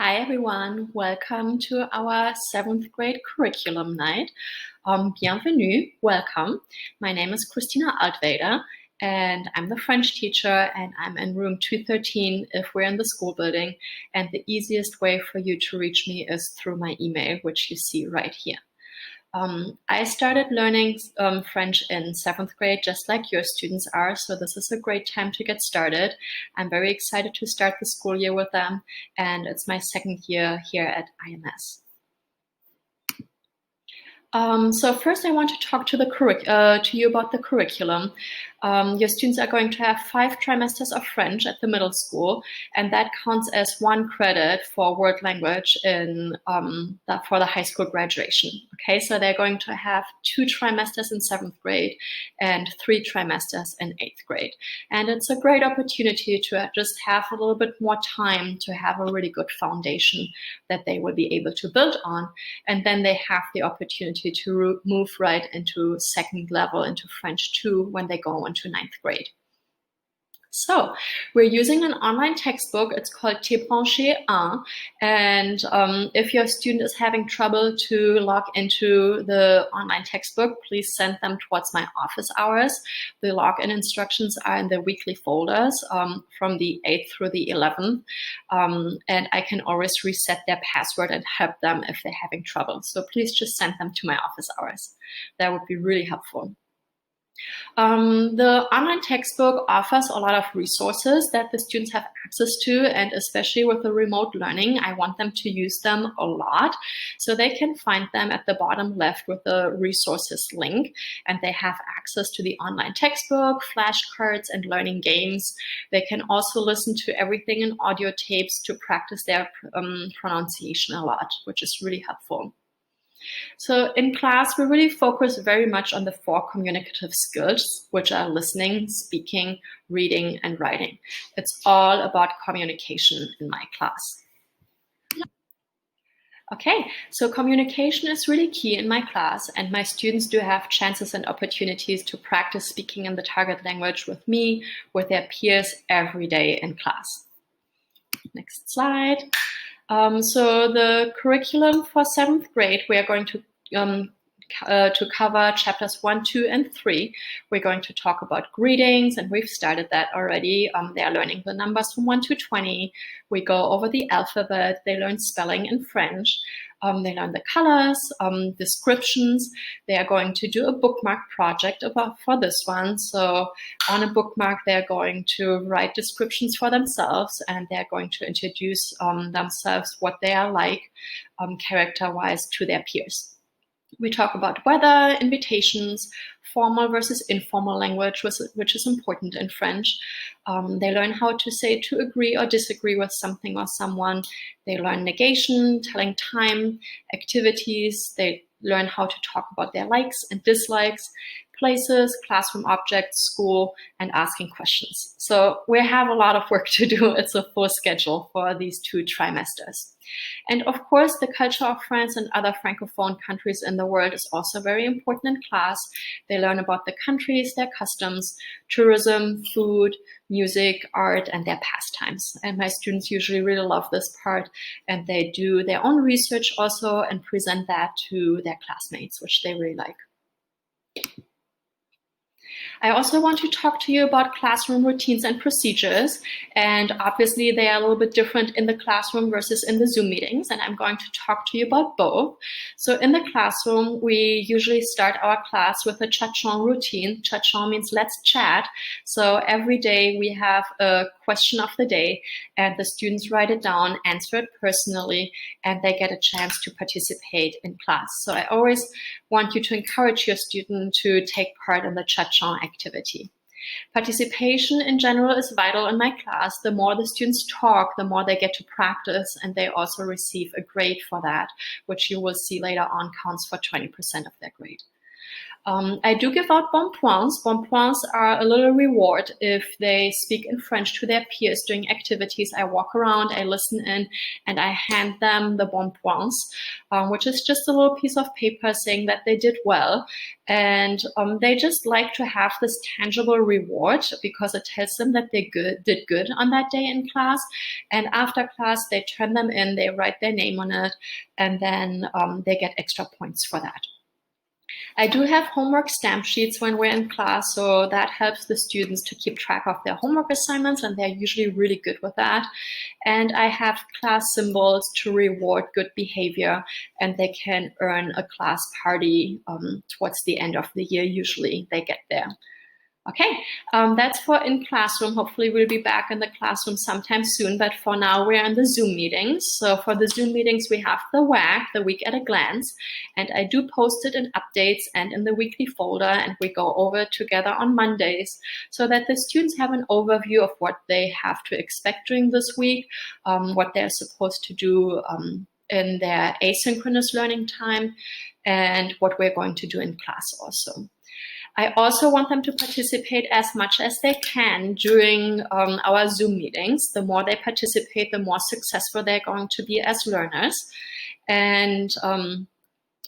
Hi everyone, welcome to our 7th grade curriculum night. Bienvenue, welcome. My name is Christina Altvater and I'm the French teacher and I'm in room 213 if we're in the school building, and the easiest way for you to reach me is through my email, which you see right here. I started learning French in 7th grade, just like your students are, so this is a great time to get started. I'm very excited to start the school year with them, and it's my 2nd year here at IMS. So first I want to talk to you about the curriculum. Your students are going to have 5 trimesters of French at the middle school, and that counts as 1 credit for world language for the high school graduation. Okay, so they're going to have 2 trimesters in 7th grade and 3 trimesters in 8th grade. And it's a great opportunity to just have a little bit more time to have a really good foundation that they will be able to build on. And then they have the opportunity to move right into 2nd level, into French 2, when they go into 9th grade. So we're using an online textbook. It's called T'es branché 1. And if your student is having trouble to log into the online textbook, please send them towards my office hours. The login instructions are in the weekly folders from the 8th through the 11th. And I can always reset their password and help them if they're having trouble. So please just send them to my office hours. That would be really helpful. The online textbook offers a lot of resources that the students have access to, and especially with the remote learning, I want them to use them a lot. So they can find them at the bottom left with the resources link, and they have access to the online textbook, flashcards, and learning games. They can also listen to everything in audio tapes to practice their pronunciation a lot, which is really helpful. So in class, we really focus very much on the 4 communicative skills, which are listening, speaking, reading, and writing. It's all about communication in my class. Okay, so communication is really key in my class, and my students do have chances and opportunities to practice speaking in the target language with me, with their peers every day in class. Next slide. So the curriculum for 7th grade, we are going to cover chapters 1, 2, and 3. We're going to talk about greetings, and we've started that already. They are learning the numbers from 1 to 20. We go over the alphabet. They learn spelling in French. They learn the colors, descriptions. They are going to do a bookmark project for this one. So on a bookmark, they're going to write descriptions for themselves, and they're going to introduce themselves, what they are like character-wise, to their peers. We talk about weather, invitations, formal versus informal language, which is important in French. They learn how to say to agree or disagree with something or someone. They learn negation, telling time, activities. They learn how to talk about their likes and dislikes, places, classroom objects, school, and asking questions. So we have a lot of work to do. It's a full schedule for these 2 trimesters. And of course, the culture of France and other Francophone countries in the world is also very important in class. They learn about the countries, their customs, tourism, food, music, art, and their pastimes. And my students usually really love this part, and they do their own research also and present that to their classmates, which they really like. I also want to talk to you about classroom routines and procedures. And obviously, they are a little bit different in the classroom versus in the Zoom meetings. And I'm going to talk to you about both. So in the classroom, we usually start our class with a chat-chon routine. Chat-chon means let's chat. So every day we have a question of the day, and the students write it down, answer it personally, and they get a chance to participate in class. So I always want you to encourage your student to take part in the chat-chon activity. Participation in general is vital in my class. The more the students talk, the more they get to practice, and they also receive a grade for that, which you will see later on counts for 20% of their grade. I do give out bon points. Bon points are a little reward if they speak in French to their peers during activities. I walk around, I listen in, and I hand them the bon points, which is just a little piece of paper saying that they did well. And they just like to have this tangible reward because it tells them that they did good on that day in class. And after class, they turn them in, they write their name on it, and then they get extra points for that. I do have homework stamp sheets when we're in class, so that helps the students to keep track of their homework assignments, and they're usually really good with that. And I have class symbols to reward good behavior, and they can earn a class party towards the end of the year. Usually they get there. Okay, that's for in classroom. Hopefully we'll be back in the classroom sometime soon, but for now we're in the Zoom meetings. So for the Zoom meetings, we have the WAG, the week at a glance, and I do post it in updates and in the weekly folder, and we go over it together on Mondays so that the students have an overview of what they have to expect during this week, what they're supposed to do in their asynchronous learning time, and what we're going to do in class also. I also want them to participate as much as they can during our Zoom meetings. The more they participate, the more successful they're going to be as learners. And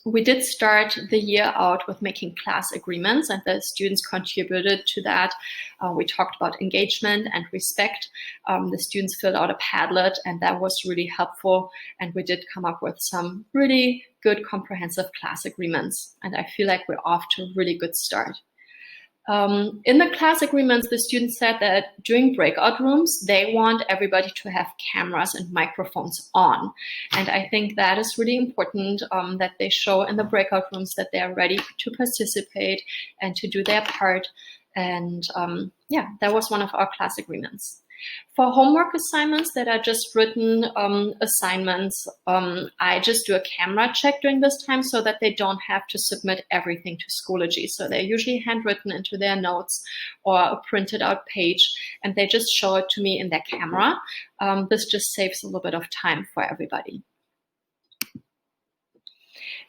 we did start the year out with making class agreements, and the students contributed to that. We talked about engagement and respect. The students filled out a Padlet, and that was really helpful. And we did come up with some really good comprehensive class agreements. And I feel like we're off to a really good start. In the class agreements, the students said that during breakout rooms, they want everybody to have cameras and microphones on. And I think that is really important that they show in the breakout rooms that they're ready to participate and to do their part. And yeah, that was one of our class agreements. For homework assignments that are just written assignments, I just do a camera check during this time so that they don't have to submit everything to Schoology. So they're usually handwritten into their notes or a printed out page, and they just show it to me in their camera. This just saves a little bit of time for everybody.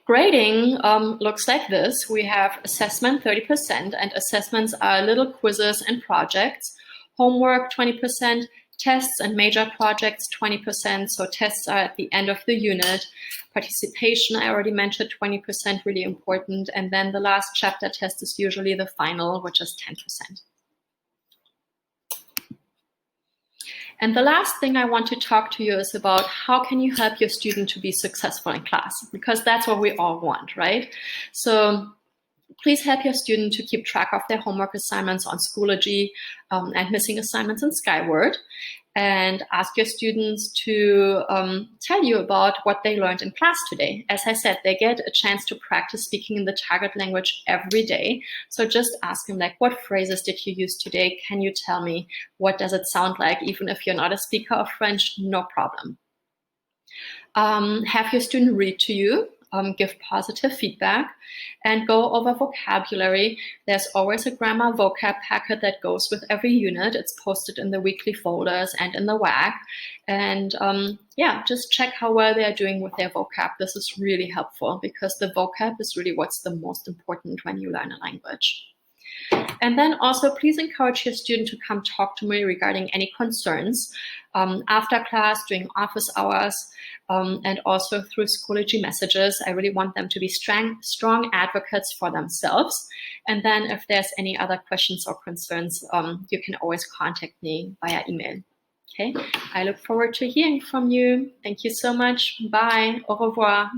Grading looks like this. We have assessment 30%, and assessments are little quizzes and projects. Homework 20%, tests and major projects 20%, so tests are at the end of the unit. Participation, I already mentioned, 20%, really important. And then the last chapter test is usually the final, which is 10%. And the last thing I want to talk to you is about how can you help your student to be successful in class, because that's what we all want, right? So please help your student to keep track of their homework assignments on Schoology and missing assignments in Skyward. And ask your students to tell you about what they learned in class today. As I said, they get a chance to practice speaking in the target language every day. So just ask them, like, what phrases did you use today? Can you tell me? What does it sound like? Even if you're not a speaker of French, no problem. Have your student read to you. Give positive feedback, and go over vocabulary. There's always a grammar vocab packet that goes with every unit. It's posted in the weekly folders and in the WAG. And yeah, just check how well they're doing with their vocab. This is really helpful because the vocab is really what's the most important when you learn a language. And then also, please encourage your student to come talk to me regarding any concerns after class, during office hours, and also through Schoology messages. I really want them to be strong advocates for themselves. And then if there's any other questions or concerns, you can always contact me via email. Okay, I look forward to hearing from you. Thank you so much. Bye. Au revoir.